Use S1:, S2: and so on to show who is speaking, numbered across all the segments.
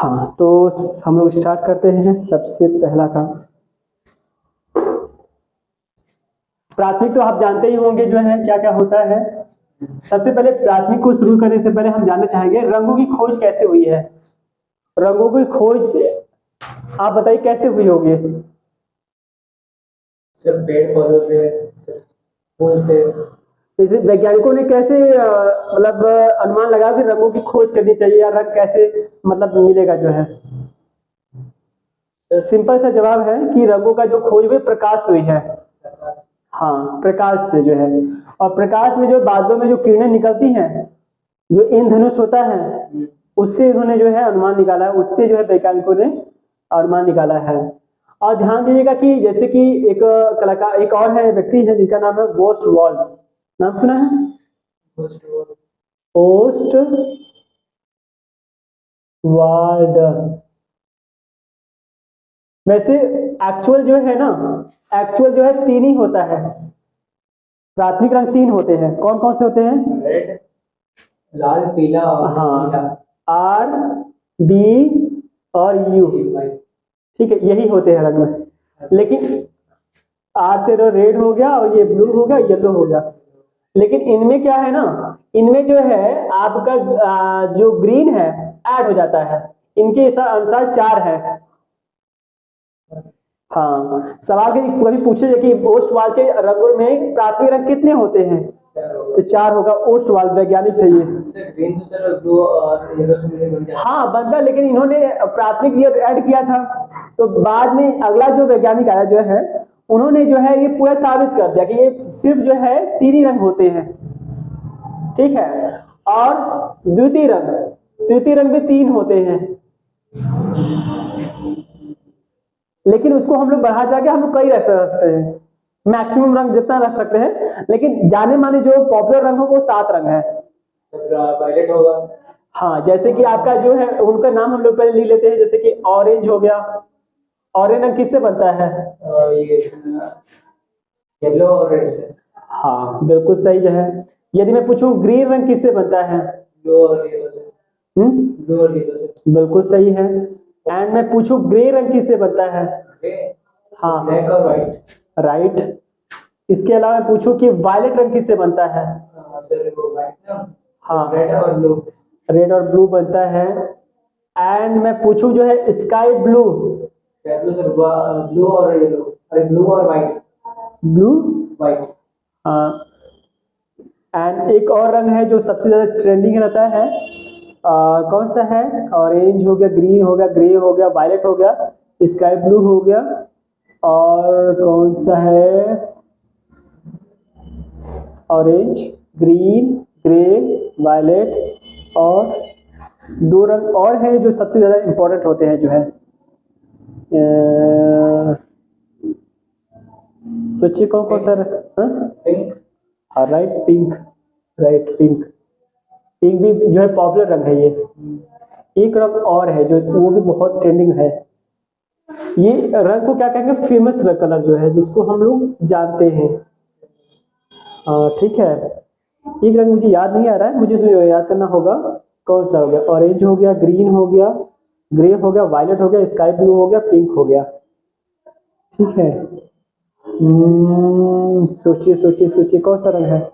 S1: हाँ, तो हम लोग स्टार्ट करते हैं। सबसे पहला काम, प्राथमिक तो आप जानते ही होंगे जो है क्या क्या होता है। सबसे पहले प्राथमिक को शुरू करने से पहले हम जानना चाहेंगे रंगों की खोज कैसे हुई है। रंगों की खोज आप बताइए कैसे हुई होगी।
S2: सब पेड़ पौधों से, फूल से।
S1: जैसे वैज्ञानिकों ने कैसे मतलब अनुमान लगा कि रंगों की खोज करनी चाहिए या रंग कैसे मतलब मिलेगा जो है। सिंपल सा जवाब है कि रंगों का जो खोज हुई प्रकाश हुई है। हाँ, प्रकाश से जो है, और प्रकाश में जो बादलों में जो किरणें निकलती हैं, जो इंद्रधनुष होता है, उससे इन्होंने जो है अनुमान निकाला है, उससे जो है वैज्ञानिकों ने अनुमान निकाला है। और ध्यान दीजिएगा कि जैसे कि एक कलाकार, एक और है व्यक्ति है जिनका नाम है गोस्ट वॉल्ड, नाम सुना है? ओस्ट वाल्ड। वैसे एक्चुअल जो है ना, एक्चुअल जो है तीन ही होता है। प्राथमिक रंग तीन होते हैं। कौन कौन से होते हैं?
S2: रेड, लाल, पीला और
S1: हाँ, आर, बी और यू। ठीक है, यही होते हैं रंग में। लेकिन आर से तो रेड हो गया, और ये ब्लू हो गया, येलो हो गया। लेकिन इनमें क्या है ना, इनमें जो है आपका जो ग्रीन है ऐड हो जाता है। इनके अनुसार चार है। हाँ, सवाल कभी पूछे कि ओस्ट वाल के रंगों में प्राथमिक रंग कितने होते हैं, तो चार होगा। ओस्ट वाल वैज्ञानिक थे ये।
S2: ग्रीन तो सर ब्लू और येलो से मिलके बन जाता है।
S1: हाँ बनता, लेकिन इन्होंने प्राथमिक ये ऐड किया था, तो बाद में अगला जो वैज्ञानिक आया जो है, उन्होंने जो है ये पूरा साबित कर दिया कि ये सिर्फ जो है तीन ही रंग होते हैं। ठीक है, और द्वितीय रंग भी तीन होते हैं। लेकिन उसको हम लोग बढ़ा जाके हम लोग कई रख सकते हैं, मैक्सिमम रंग जितना रख सकते हैं। लेकिन जाने माने जो पॉपुलर रंग हो वो सात रंग है।
S2: वायलेट होगा।
S1: हाँ, जैसे कि आपका जो है उनका नाम हम लोग पहले लिख लेते हैं, जैसे कि ऑरेंज हो गया। ऑरेंज रंग किससे बनता है?
S2: ये येलो और रेड से।
S1: हाँ बिल्कुल सही जो है। यदि मैं पूछूं ग्रीन रंग किससे बनता है?
S2: ब्लू और येलो से। ब्लू और येलो से।
S1: बिल्कुल सही है। एंड मैं पूछूं ग्रे रंग किससे बनता है? हाँ,
S2: ब्लैक और व्हाइट।
S1: राइट। इसके अलावा मैं पूछूं कि वायलेट रंग किससे बनता है?
S2: सर वो व्हाइट ना।
S1: हाँ,
S2: रेड और ब्लू।
S1: रेड और ब्लू बनता है। एंड मैं पूछूं जो है sky blue.
S2: Blue sir, blue और येलो, अरे ब्लू और व्हाइट।
S1: Blue,
S2: white.
S1: हाँ। एंड एक और रंग है जो सबसे ज्यादा ट्रेंडिंग रहता है, कौन सा है? ऑरेंज हो गया, ग्रीन हो गया, ग्रे हो गया, वायलेट हो गया, स्काई ब्लू हो गया, और कौन सा है? ऑरेंज, ग्रीन, ग्रे, वायलेट, और दो रंग और हैं जो सबसे ज्यादा इंपॉर्टेंट होते हैं जो है। सोचिए कौन कौन सा?
S2: पिंक।
S1: हाँ right, pink. Right, pink. Pink भी जो है पॉपुलर रंग है ये। एक रंग और है जो वो भी बहुत ट्रेंडिंग है। ये रंग को क्या कहेंगे? फेमस कलर जो है, जिसको हम लोग जानते हैं। ठीक है, एक रंग मुझे याद नहीं आ रहा है, मुझे इसे याद करना होगा। कौन सा हो गया? ऑरेंज हो गया, ग्रीन हो गया, ग्रे हो गया, वायलेट हो गया, स्काई ब्लू हो गया, पिंक हो गया। ठीक है, सोचिए सोचिए सोचिए कौन सा रंग है?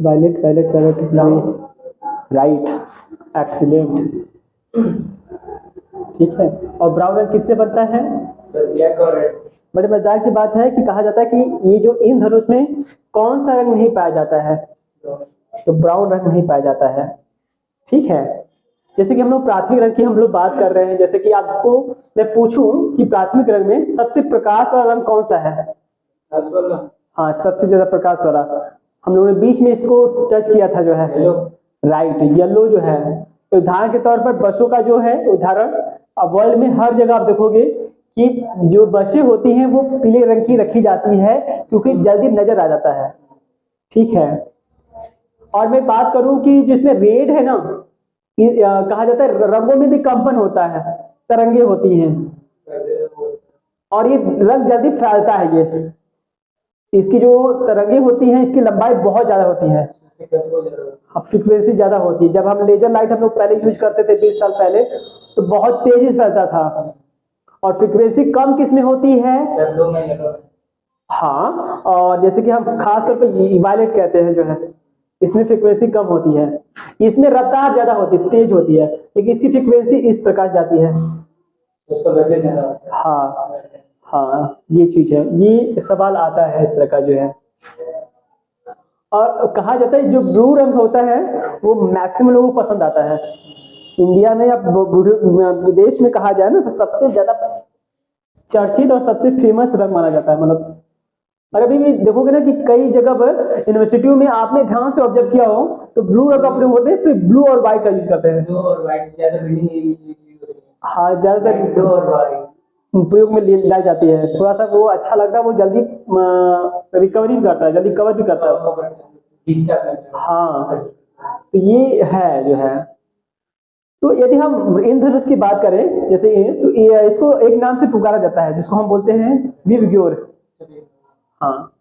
S1: Violet, violet, violet, grey, right, excellent. ठीक है, और ब्राउन रंग किससे बनता है?
S2: सर ब्लैक और रेड।
S1: बड़े मजेदार की बात है कि कहा जाता है कि ये जो इंद्रधनुष में कौन सा रंग नहीं पाया जाता है, तो ब्राउन रंग नहीं पाया जाता है। ठीक है, जैसे कि हम लोग प्राथमिक रंग की हम लोग बात कर रहे हैं, जैसे कि आपको मैं पूछूं कि प्राथमिक रंग में सबसे प्रकाश वाला रंग कौन सा है? हाँ, सबसे ज्यादा प्रकाश वाला। हम लोगों ने बीच में इसको टच किया था जो है, राइट, येलो जो है। उदाहरण के तौर पर बसों का जो है उदाहरण, अब वर्ल्ड में हर जगह आप देखोगे कि जो बसें होती हैं वो पीले रंग की रखी जाती है, क्योंकि जल्दी नजर आ जाता है। ठीक है, और मैं बात करूं कि जिसमें रेड है ना, कहा जाता है रंगों में भी कंपन होता है, तरंगे होती हैं, और ये रंग जल्दी फैलता है ये। इसकी जो तरंगे होती हैं इसकी लंबाई बहुत ज्यादा होती है,
S2: कैसे हो जाएगा?
S1: फ्रीक्वेंसी ज्यादा होती है। जब हम लेजर लाइट हम लोग पहले यूज करते थे 20 साल पहले, तो बहुत तेजी से फैलता था, और फ्रीक्वेंसी कम किस में होती है?
S2: येलो में, येलो में।
S1: हाँ, और जैसे कि हम खास तौर पे वायलेट कहते हैं जो है, इसमें फ्रीक्वेंसी कम होती है, इसमें रफ्तार ज्यादा होती है, तेज होती है, लेकिन इसकी फ्रीक्वेंसी इस प्रकार जाती है।
S2: उसका वेवलेंथ ज्यादा होता है।
S1: हाँ हाँ, ये चीज है, ये सवाल आता है इस तरह का जो है। और कहा जाता है जो ब्लू रंग होता है वो मैक्सिमम लोगों को पसंद आता है। इंडिया में या विदेश में कहा जाए ना तो सबसे ज्यादा चर्चित और सबसे फेमस रंग माना जाता है। मतलब और अभी भी देखोगे ना कि कई जगह पर यूनिवर्सिटियों में आपने ध्यान से ऑब्जर्व किया हो तो ब्लू रंग अपने होते हैं, फिर ब्लू और व्हाइट का यूज करते हैं।
S2: ब्लू और व्हाइट ज्यादा बिल्डिंग होती है।
S1: हाँ, ज्यादातर
S2: ब्लू
S1: इसको
S2: और व्हाइट
S1: प्रयोग में लाई जाती है। थोड़ा सा वो अच्छा लगता है, वो जल्दी रिकवरी भी करता है, जल्दी कवर भी करता है। हाँ, तो ये है जो है। तो यदि हम इंद्रधनुष की बात करें जैसे तो इसको एक नाम से पुकारा जाता है जिसको हम बोलते हैं विबग्योर। हाँ,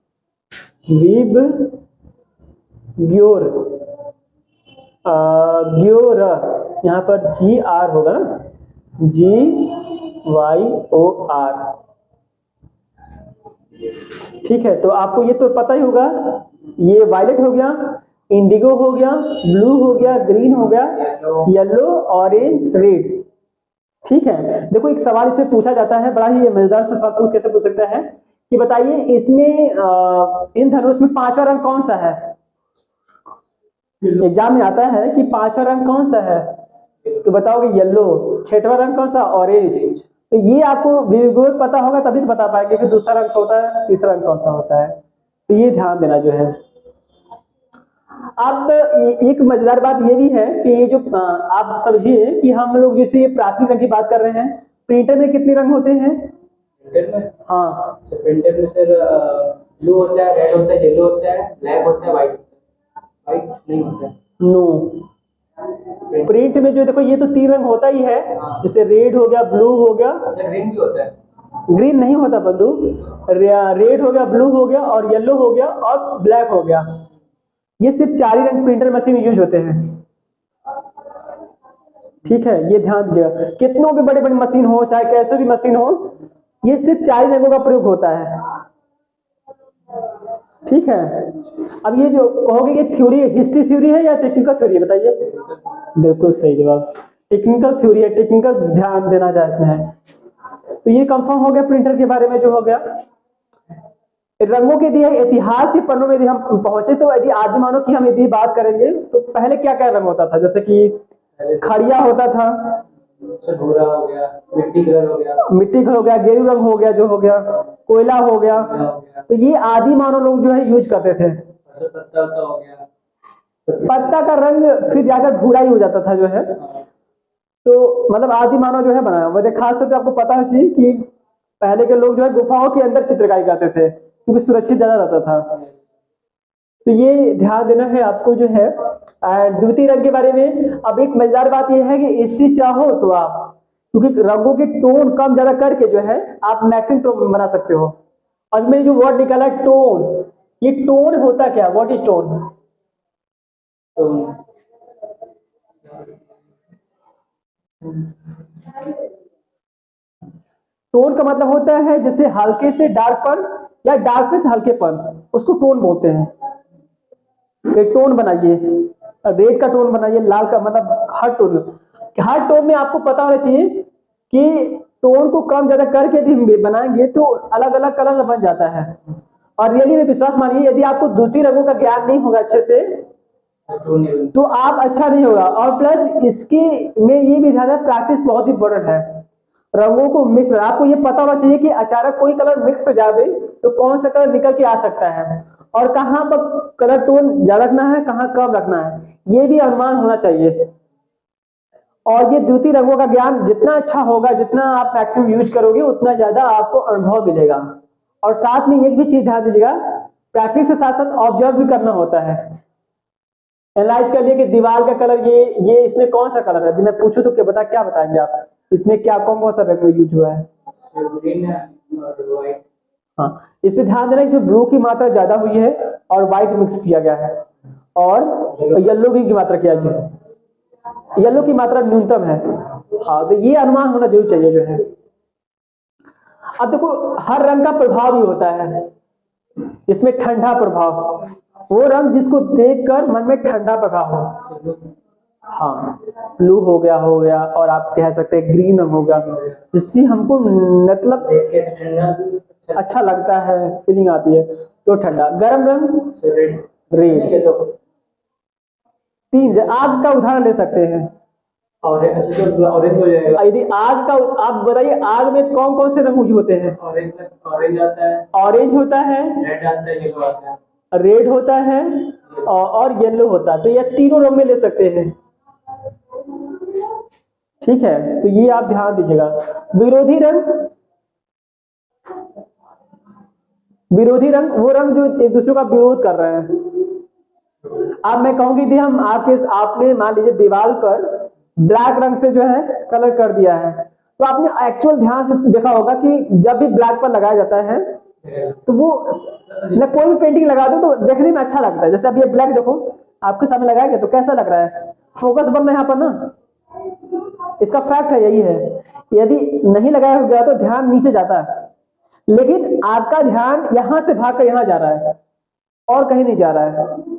S1: विबग्योर, ग्योर, यहाँ पर GR होगा ना, GYOR। ठीक है, तो आपको ये तो पता ही होगा, ये वायलेट हो गया, इंडिगो हो गया, ब्लू हो गया, ग्रीन हो गया, येलो, ऑरेंज, रेड। ठीक है, देखो एक सवाल इसमें पूछा जाता है, बड़ा ही मजेदार सा सवाल कैसे पूछ सकता है कि बताइए इसमें इन धनुष में पांचवा रंग कौन सा है? एग्जाम में आता है कि पांचवा रंग कौन सा है, तो बताओगे येलो। छठवां रंग कौन सा? ऑरेंज। तो ये आपको विवग्योर पता होगा तभी तो बता पाएंगे कि दूसरा रंग होता है, तीसरा रंग कौन सा होता है। तो ये ध्यान देना जो है। अब एक मजेदार बात ये भी है कि ये जो आप समझिए कि हम लोग जैसे प्राथमिक रंग की बात कर रहे हैं, प्रिंटर में कितने रंग होते हैं?
S2: प्रिंटर में,
S1: हाँ,
S2: प्रिंटर में सर ब्लू होता है, रेड होता है, येलो होता है, ब्लैक होता है, व्हाइट होता है। व्हाइट नहीं होता है।
S1: नो, प्रिंट में जो देखो ये तो 3 रंग होता ही है, जैसे रेड हो गया, ब्लू हो गया,
S2: सर ग्रीन भी होता है।
S1: ग्रीन नहीं होता बंधु, रेड हो गया, ब्लू हो गया, और येलो हो गया, और ब्लैक हो गया। ये सिर्फ 4 ही रंग प्रिंटर मशीन में यूज होते हैं। ठीक है, ये ध्यान दीजिएगा, कितनों भी बड़े बड़े मशीन हो चाहे कैसे भी मशीन हो, ये सिर्फ 4 ही रंगों का प्रयोग होता है। ठीक है, अब ये जो कहोगे कि थ्योरी हिस्ट्री थ्योरी है या टेक्निकल थ्योरी है, बताइए। बिल्कुल सही जवाब, टेक्निकल थ्योरी है, टेक्निकल ध्यान देना चाहिए इसमें है। तो ये कंफर्म हो गया प्रिंटर के बारे में जो हो गया। रंगों के दिए इतिहास के पन्नों में यदि हम पहुंचे तो यदि आदि मानव की हम यदि बात करेंगे तो पहले क्या क्या रंग होता था? जैसे कि खड़िया होता था,
S2: भूरा हो गया, मिट्टी कलर हो गया,
S1: मिट्टी कलर हो गया, गेरू रंग हो गया जो हो गया, कोयला हो गया। तो ये आदि मानव लोग जो है यूज करते थे।
S2: पत्ता हो गया,
S1: पत्ता का रंग फिर जाकर भूरा ही हो जाता था जो है। तो मतलब आदि मानव जो है बनाया वो खास तौर पे आपको पता होना चाहिए कि पहले के लोग जो है गुफाओं के अंदर चित्रकारी करते थे क्योंकि सुरक्षित ज्यादा रहता था। तो ये ध्यान देना है आपको जो है। द्वितीय रंग के बारे में अब एक मजेदार बात यह है कि इससे चाहो तो आप क्योंकि रंगों के टोन कम ज्यादा करके जो है आप मैक्सिमम टोन बना सकते हो। और मैंने जो वर्ड निकाला टोन, ये टोन होता क्या? What is tone? टोन का मतलब होता है जैसे हल्के से डार्कपन या डार्क से हल्केपन, उसको टोन बोलते हैं। एक टोन बनाइए, रेड का टोन बनाइए, लाल का, मतलब हर टोन में आपको पता होना चाहिए कि टोन को कम ज्यादा करके यदि बनाएंगे तो अलग अलग कलर बन जाता है। और रियली में विश्वास मानिए यदि आपको द्वितीय रंगों का ज्ञान नहीं होगा अच्छे से तो आप अच्छा नहीं होगा। और प्लस इसके में ये भी ध्यान है, प्रैक्टिस बहुत इंपॉर्टेंट है। रंगों को मिक्स, आपको ये पता होना चाहिए कि अचानक कोई कलर मिक्स हो जाए तो कौन सा कलर निकल के आ सकता है और कहां पर कलर टोन ज्यादा रखना है, कहां कम रखना है, ये भी अनुमान होना चाहिए। और ये द्वितीय रंगों का ज्ञान जितना अच्छा होगा, जितना आप मैक्सिमम यूज करोगे उतना ज्यादा आपको अनुभव मिलेगा। और साथ में एक भी चीज ध्यान दीजिएगा, प्रैक्टिस के साथ साथ ऑब्जर्व भी करना होता है। एनालाइज कर लिए कि दीवार का कलर ये इसमें कौन सा कलर है, यदि मैं पूछूं तो क्या बताएंगे आप? इसमें क्या कौन कौन सा रंग यूज हुआ है?
S2: ग्रीन है और व्हाइट।
S1: हाँ, इस पे ध्यान देना, इसमें ब्लू की मात्रा ज्यादा हुई है और व्हाइट मिक्स किया गया है, और येलो की मात्रा क्या है, येलो की मात्रा न्यूनतम है। हाँ, तो ये अनुमान होना जरूर चाहिए जो है। अब देखो, हर रंग का प्रभाव भी होता है, इसमें ठंडा प्रभाव, वो रंग जिसको देखकर मन में ठंडा प्रभाव हो। हाँ, ब्लू हो गया, और आप कह सकते हैं ग्रीन रंग हो गया, जिससे हमको मतलब
S2: देख के ठंडा भी
S1: अच्छा लगता है, फीलिंग आती है, तो ठंडा। गर्म रंग रेड।
S2: येलो।
S1: तीन, आग का उदाहरण ले सकते हैं।
S2: ऑरेंज हो जाएगा।
S1: यदि आग का, आप बताइए आग में कौन कौन से रंग यूज होते हैं?
S2: ऑरेंज आता है,
S1: ऑरेंज होता है,
S2: रेड आता है, येलो आता है।
S1: रेड होता है, और येलो होता है। तो ये तीनों रंग में ले सकते हैं, ठीक है। तो ये आप ध्यान दीजिएगा। विरोधी रंग, विरोधी रंग वो रंग जो एक दूसरे का विरोध कर रहे हैं। अब मैं कहूंगी यदि हम आपने मान लीजिए दीवार पर ब्लैक रंग से जो है कलर कर दिया है, तो आपने एक्चुअल ध्यान से देखा होगा कि जब भी ब्लैक पर लगाया जाता है तो वो न, कोई भी पेंटिंग लगा दो तो देखने में अच्छा लगता है। जैसे अब ये ब्लैक देखो, आपके सामने लगाया गया तो कैसा लग रहा है, फोकस बन रहा है यहाँ पर ना, इसका फैक्ट है यही है। यदि नहीं लगाया गया तो ध्यान नीचे जाता है, लेकिन आपका ध्यान यहां से भागकर यहां जा रहा है और कहीं नहीं जा रहा है।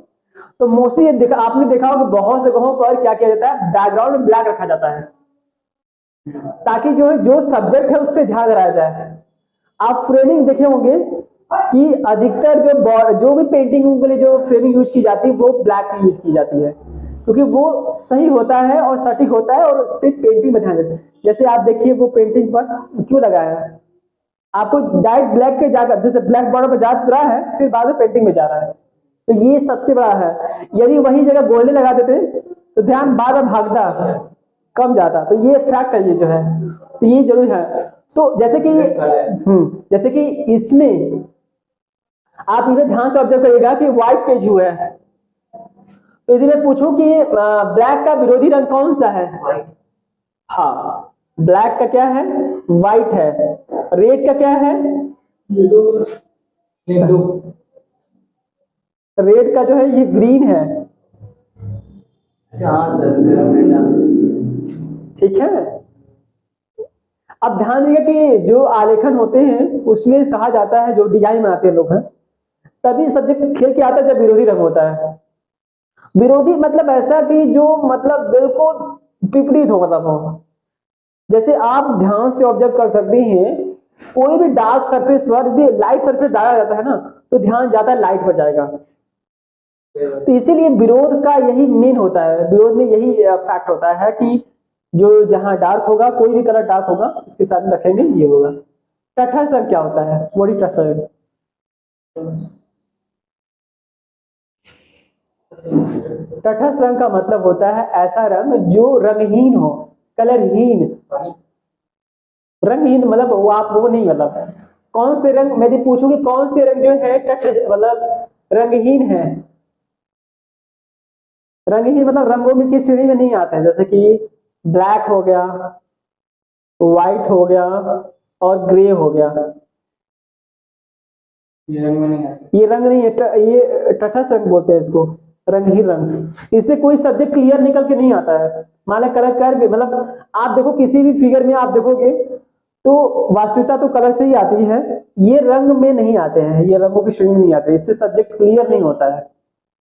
S1: तो मोस्टली आपने देखा होगा बहुत से जगहों पर क्या किया जाता है, बैकग्राउंड में ब्लैक रखा जाता है, ताकि जो है जो सब्जेक्ट है उस पर ध्यान लगाया जाए। आप फ्रेमिंग देखे होंगे कि अधिकतर जो भी पेंटिंग के लिए जो फ्रेमिंग यूज की जाती है वो ब्लैक की यूज की जाती है, क्योंकि वो सही होता है और सटीक होता है, और उस पर पेंटिंग में ध्यान देते हैं। जैसे आप देखिए वो पेंटिंग पर क्यों लगाया है, आपको डायरेक्ट ब्लैक के जाकर, जैसे ब्लैक बॉर्डर पर जा रहा है फिर बाद में पेंटिंग में जा रहा है, तो ये सबसे बड़ा है। यदि वही जगह गोल्डन लगा देते तो ध्यान बार बार भागता, कम जाता। तो ये फैक्ट है ये जो है, तो ये जरूर है। तो जैसे जैसे कि इसमें आप इन्हें ध्यान से ऑब्जर्व करिएगा कि व्हाइट पेज हुआ है, तो यदि मैं पूछूं कि ब्लैक का विरोधी रंग कौन सा है, हाँ, ब्लैक का क्या है, व्हाइट है। रेड का क्या है,
S2: ब्लू।
S1: रेड का जो है ये ग्रीन है,
S2: हाँ सर, मेरा
S1: ठीक है। अब ध्यान दीजिए कि जो आलेखन होते हैं उसमें कहा जाता है, जो डिजाइन बनाते हैं लोग हैं, तभी सब्जेक्ट खेल के आता है जब विरोधी रंग होता है। विरोधी मतलब ऐसा कि जो मतलब बिल्कुल विपरीत हो, मतलब हो। जैसे आप ध्यान से ऑब्जर्व कर सकते हैं, कोई भी डार्क सरफेस पर यदि लाइट सरफेस डाला जाता है ना, तो ध्यान जाता है लाइट पर जाएगा। तो इसीलिए विरोध का यही मेन होता है, विरोध में यही फैक्ट होता है कि जो जहां डार्क होगा, कोई भी कलर डार्क होगा उसके साथ में रखेंगे ये होगा। तटस्थ रंग क्या होता है, व्हाट इज तटस्थ रंग? तटस्थ रंग का मतलब होता है ऐसा रंग जो रंगहीन हो, कलरहीन। रंगहीन मतलब वो आप वो नहीं, मतलब कौन से रंग, मैं पूछूंगी कौन से रंग जो है तटस्थ मतलब रंगहीन है। रंगहीन मतलब रंगों में किस श्रेणी में नहीं आते हैं, जैसे कि ब्लैक हो गया, व्हाइट हो गया, और ग्रे हो गया।
S2: ये रंग में नहीं आता।
S1: ये रंग नहीं है, ये तटस्थ रंग बोलते हैं इसको, रंगहीन रंग। इससे कोई सब्जेक्ट क्लियर निकल के नहीं आता है। माने कलर कर भी, मतलब आप देखो किसी भी फिगर में आप देखोगे तो वास्तविकता तो कलर से ही आती है, ये रंग में नहीं आते हैं, ये रंगों की श्रेणी में नहीं आते, इससे सब्जेक्ट क्लियर नहीं होता है।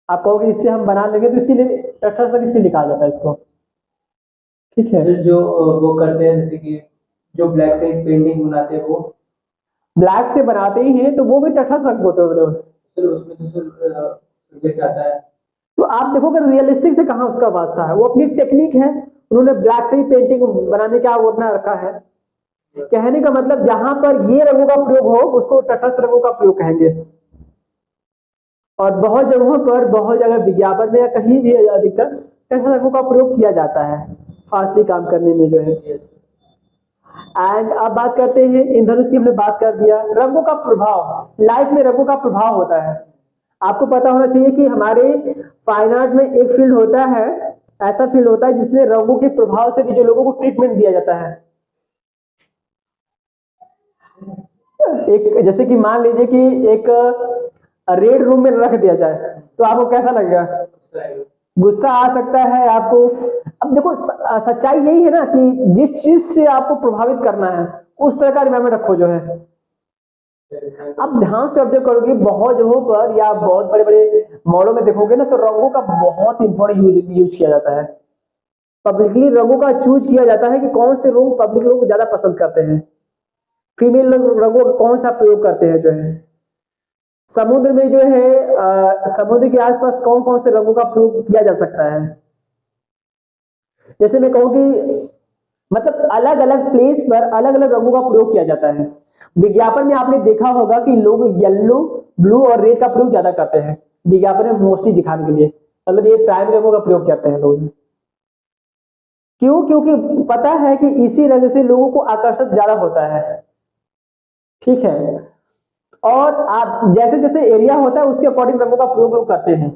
S1: आप कहोगे इससे हम बना लेंगे, तो इसीलिए तटस्थ रंग इसी लिखा जाता है इसको, ठीक है।
S2: सर जो वो करते हैं, जैसे कि जो ब्लैक से पेंटिंग बनाते हैं वो
S1: ब्लैक से बनाते ही हैं तो वो भी तटस्थ रंग होते हैं।
S2: सर, उसमें तो सर सब्जेक्ट आता है।
S1: तो आप देखोगे रियलिस्टिक से कहाँ उसका वास्ता है, वो अपनी टेक्निक है, उन्होंने ब्लैक से ही पेंटिंग बनाने का वो अपना रखा है। कहने का मतलब जहां पर ये रंगों का प्रयोग हो उसको तटस्थ रंगों का प्रयोग कहेंगे। और बहुत जगहों पर, बहुत जगह विज्ञापन में या कहीं भी अधिकतर तटस्थ रंगों का प्रयोग किया जाता है फास्टली काम करने में जो है। एंड अब बात करते हैं इंद्रधनुष की, हमने बात कर दिया। रंगों का प्रभाव, लाइफ में रंगों का प्रभाव होता है। आपको पता होना चाहिए कि हमारे फाइन आर्ट में एक फील्ड होता है, ऐसा फील्ड होता है जिसमें रंगों के प्रभाव से भी जो लोगों को ट्रीटमेंट दिया जाता है। एक जैसे कि मान लीजिए कि एक रेड रूम में रख दिया जाए तो आपको कैसा लगेगा? गुस्सा आ सकता है आपको। अब देखो सच्चाई यही है ना कि जिस चीज से आपको प्रभावित करना है उस तरह का एनवायरमेंट रखो जो है। अब ध्यान से ऑब्जर्व करोगे बहुत जगहों पर या बहुत बड़े बड़े मॉलों में देखोगे ना तो रंगों का बहुत इंपॉर्टेंट यूज किया जाता है। पब्लिकली रंगों का चूज किया जाता है कि कौन से रंग पब्लिक लोग ज्यादा पसंद करते हैं। फीमेल लोग रंगों का कौन सा प्रयोग करते हैं जो है। समुद्र में जो है समुद्र के आसपास कौन कौन से रंगों का प्रयोग किया जा सकता है। जैसे मैं कहूँ कि मतलब अलग अलग प्लेस पर अलग अलग रंगों का प्रयोग किया जाता है। विज्ञापन में आपने देखा होगा कि लोग येलो, ब्लू और रेड का प्रयोग ज्यादा करते हैं विज्ञापन में मोस्टली दिखाने के लिए। मतलब ये प्राइमरी रंगों का प्रयोग करते हैं लोग। क्यों? क्योंकि पता है कि इसी रंग से लोगों को आकर्षण ज्यादा होता है। ठीक है। और आप जैसे जैसे एरिया होता है उसके अकॉर्डिंग रंगों का प्रयोग लोग करते हैं।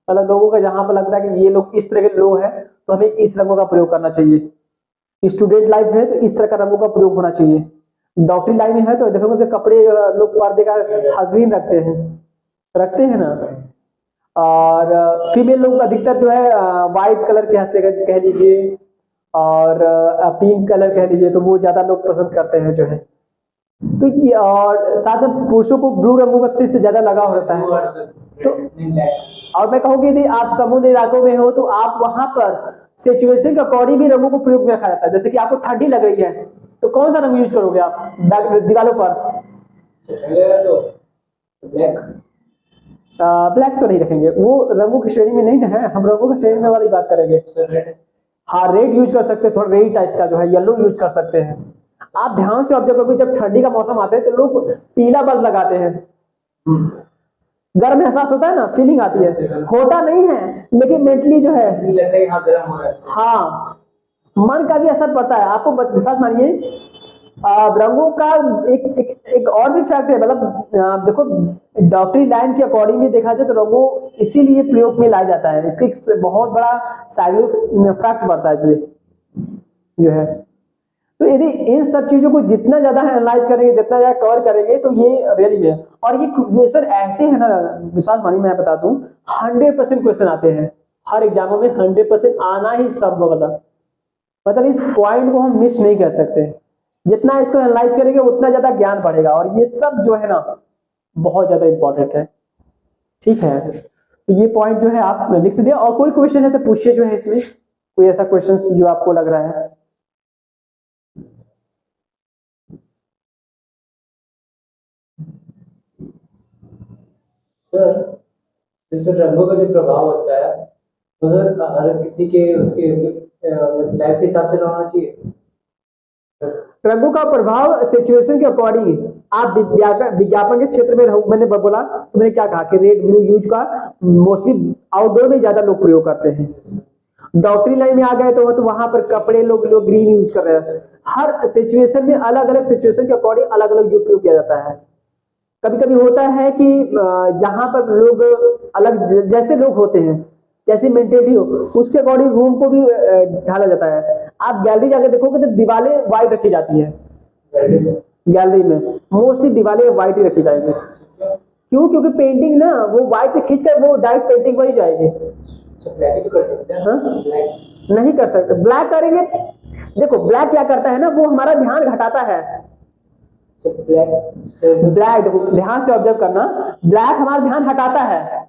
S1: मतलब लोगों का जहां पर लगता है कि ये लोग इस तरह के लोग हैं तो हमें इस रंगों का प्रयोग करना चाहिए। स्टूडेंट लाइफ है तो इस तरह का रंगों का प्रयोग होना चाहिए। डॉक्टरी लाइन में है तो देखोगे कि कपड़े लोग पर्दे का ग्रीन रखते हैं ना। और फीमेल लोग अधिकतर जो है व्हाइट कलर के हंसते कह लीजिए और पिंक कलर कह लीजिए तो वो ज्यादा लोग पसंद करते हैं जो है। तो ये और साथ में पुरुषों को ब्लू रंगों का से ज्यादा लगाव होता है। तो और मैं कहूँगी यदि आप समुद्र इलाकों में हो तो आप वहां पर सिचुएशन के अकॉर्डिंग भी रंगों को प्रयोग में रखा जाता है। जैसे कि आपको ठंडी लग रही है तो कौन सा रंग यूज करोगे आप दीवारों पर? ब्लैक तो नहीं रखेंगे, वो रंगों की श्रेणी में नहीं ना है। हम रंगों की श्रेणी में वाली बात करेंगे। हाँ रेड यूज कर सकते हैं, थोड़ा रेड टाइप का जो है, येलो यूज कर सकते हैं। आप ध्यान से ऑब्जर्व करोगे जब ठंडी का मौसम आता है तो लोग पीला बल्ब लगाते हैं। गर्म एहसास होता है ना, फीलिंग आती है। होता नहीं है लेकिन मेंटली जो है गर्म हो रहा है। हाँ मन का भी असर पड़ता है। आपको विश्वास मानिए रंगों का एक और भी फैक्ट है। मतलब देखो डॉक्टरी लाइन के अकॉर्डिंग भी देखा जाए तो रंगों इसीलिए प्रयोग में लाया जाता है। इसके बहुत बड़ा साइड फैक्ट बढ़ता है जो है। तो यदि इन सब चीजों को जितना ज्यादा एनालाइज करेंगे, जितना ज्यादा कवर करेंगे तो ये रियली में। और ये क्वेश्चन ऐसे है ना, विश्वास मानिए मैं बता दूं 100% क्वेश्चन आते हैं हर एग्जामों में। 100% आना ही संभव। मतलब इस पॉइंट को हम मिस नहीं कर सकते। जितना इसको एनालाइज करेंगे उतना ज्यादा ज्ञान बढ़ेगा। और ये सब जो है ना बहुत ज्यादा इंपॉर्टेंट है। ठीक है, तो ये पॉइंट जो है आप लिख दिया। और कोई क्वेश्चन है तो पूछिए जो है इसमें, कोई ऐसा क्वेश्चन जो आपको लग रहा है।
S2: सर जैसे रंगों का जो प्रभाव होता है तो सर हर किसी के उसके लाइफ के हिसाब से होना चाहिए।
S1: रंगों का प्रभाव सिचुएशन के अकॉर्डिंग आप विज्ञापन के क्षेत्र में रहो। मैंने बोला तो मैंने क्या कहा कि रेड ब्लू यूज का मोस्टली आउटडोर में ज्यादा लोग प्रयोग करते हैं। डॉक्टरी लाइन में आ गए तो वहां पर कपड़े लोग ग्रीन यूज कर रहे हैं। हर सिचुएशन में अलग अलग सिचुएशन के अकॉर्डिंग अलग अलग उपयोग किया जाता है। कभी कभी होता है कि जहां पर लोग अलग जैसे लोग होते हैं, जैसी मेंटेलिटी हो उसके अकॉर्डिंग रूम को भी ढाला जाता है। आप गैलरी जाकर देखोगे तो दीवारें व्हाइट रखी जाती है। गैलरी में मोस्टली दीवारें व्हाइट ही रखी जाएंगी। क्यों? क्योंकि पेंटिंग ना वो व्हाइट से खींचकर वो डायरेक्ट पेंटिंग पर ही जाएगी।
S2: ब्लैक तो कर सकते हैं। हाँ?
S1: नहीं कर सकते। ब्लैक करेंगे, देखो ब्लैक क्या करता है ना, वो हमारा ध्यान घटाता है। ब्लैक देखो ध्यान से ऑब्जर्व करना, ब्लैक हमारा ध्यान हटाता है।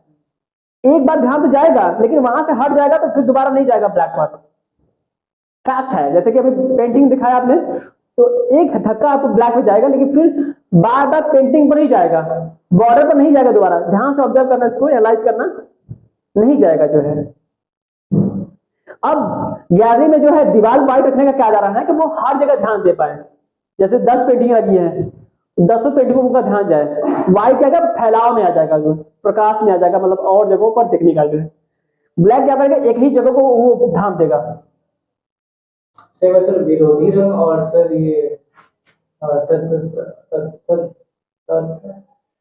S1: एक बार ध्यान तो जाएगा लेकिन वहां से हट जाएगा तो फिर दोबारा नहीं जाएगा ब्लैक पर। फैक्ट है। जैसे कि अभी पेंटिंग दिखाया आपने तो एक धक्का आपको ब्लैक में जाएगा लेकिन फिर बार बार पेंटिंग पर नहीं जाएगा, बॉर्डर पर नहीं जाएगा दोबारा। ध्यान से ऑब्जर्व करना, इसको एनालाइज करना, नहीं जाएगा जो है। अब गैलरी में जो है दीवार व्हाइट रखने का क्या जा रहा है कि वो हर जगह ध्यान दे पाए। जैसे 10 पेंटिंग लगी है, 10 पेंटिंगों का ध्यान जाए, व्हाइट क्या फैलाव में आ जाएगा, जो प्रकाश में आ जाएगा, मतलब और जगहों पर दिखने का। ब्लैक क्या करेगा एक ही जगह को वो ध्यान देगा।
S2: सर विरोधी रंग और सर ये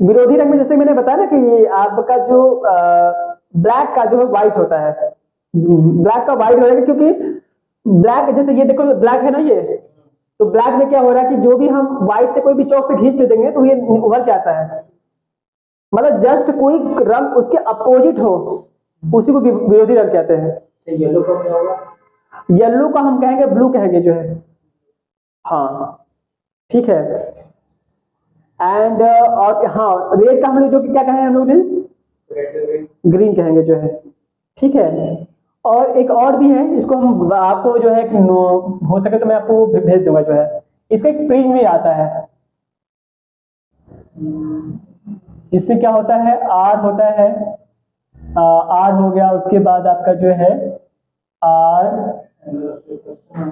S1: विरोधी रंग में जैसे मैंने बताया ना कि ये आपका जो ब्लैक का जो है व्हाइट होता है, ब्लैक का व्हाइट रहेगा। क्योंकि ब्लैक जैसे ये देखो ब्लैक है ना, ये तो ब्लैक में क्या हो रहा है कि जो भी हम व्हाइट से कोई भी चौक से खींच के देंगे तो ये उभर के आता है, मतलब जस्ट कोई रंग उसके अपोजिट हो उसी को विरोधी रंग कहते हैं।
S2: येलो का क्या होगा?
S1: येलो का हम कहेंगे ब्लू कहेंगे जो है, हाँ ठीक है। एंड और हाँ रेड का हम लोग जो कि क्या कहें हम लोग ने, ग्रीन कहेंगे जो है, ठीक है। और एक और भी है, इसको हम आपको जो है हो सके तो मैं आपको भेज दूंगा जो है, इसका एक प्रिज्म भी आता है। इसमें क्या होता है, आर होता है, आर हो गया, उसके बाद आपका जो है आर,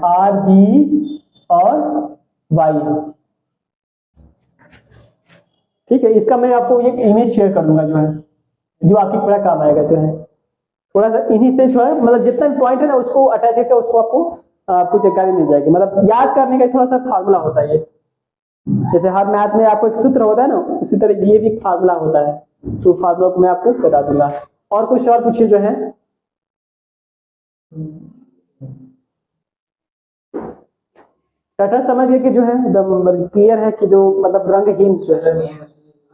S1: आर बी और वाई, ठीक है। इसका मैं आपको एक इमेज शेयर कर दूंगा जो है, जो आपकी बड़ा काम आएगा जो है। थोड़ा सा इन्हीं से जो है मतलब जितना भी पॉइंट है ना उसको अटैच करके उसको आपको जानकारी मिल जाएगी, मतलब याद करने का थोड़ा सा फार्मूला होता है ये। जैसे हर मैथ में आपको एक सूत्र होता है ना, उसी तरह ये भी एक फार्मूला होता है, तो फार्मूला को मैं आपको बता दूंगा। और कुछ और पूछिए जो है। टटर समझ गए कि जो है एकदम क्लियर है कि जो मतलब रंगहीन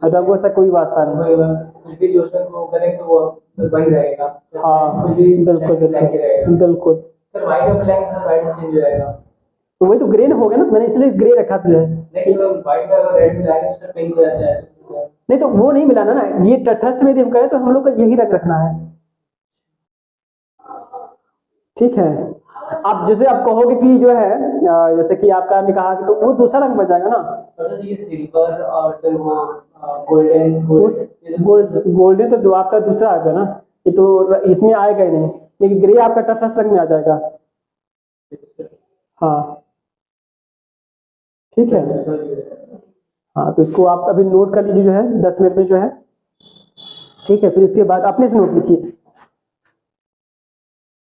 S1: रंगों से कोई वास्ता नहीं।
S2: कुछ भी जो उसको करें तो वो वही रहेगा।
S1: हाँ
S2: कुछ भी
S1: बिल्कुल बिल्कुल बिल्कुल।
S2: सर व्हाइट और ब्लैक सर व्हाइट चेंज हो जाएगा,
S1: तो वही तो ग्रे हो गया ना, मैंने इसलिए ग्रे रखा था जो है।
S2: नहीं मतलब व्हाइट का अगर रेड मिलाएंगे तो सर पिंक हो जाता है ऐसे।
S1: नहीं तो वो नहीं मिलाना ना, ये तटस्थ में यदि हम करें तो हम लोग को यही रंग रखना है, ठीक है। आप जैसे आप कहोगे कि जो है जैसे कि आपका ने कहा कि तो वो दूसरा रंग बन जाएगा ना।
S2: सर ये सिल्वर और सर वो गोल्डन
S1: गोल्डन तो आपका दूसरा आएगा ना, ये तो इसमें आएगा ही नहीं, लेकिन ग्रे आपका तटस्थ रंग में आ जाएगा। हाँ ठीक है। हाँ तो इसको आप अभी नोट कर लीजिए जो है 10 मिनट में जो है, ठीक है। फिर इसके बाद अपने से नोट लिखिए।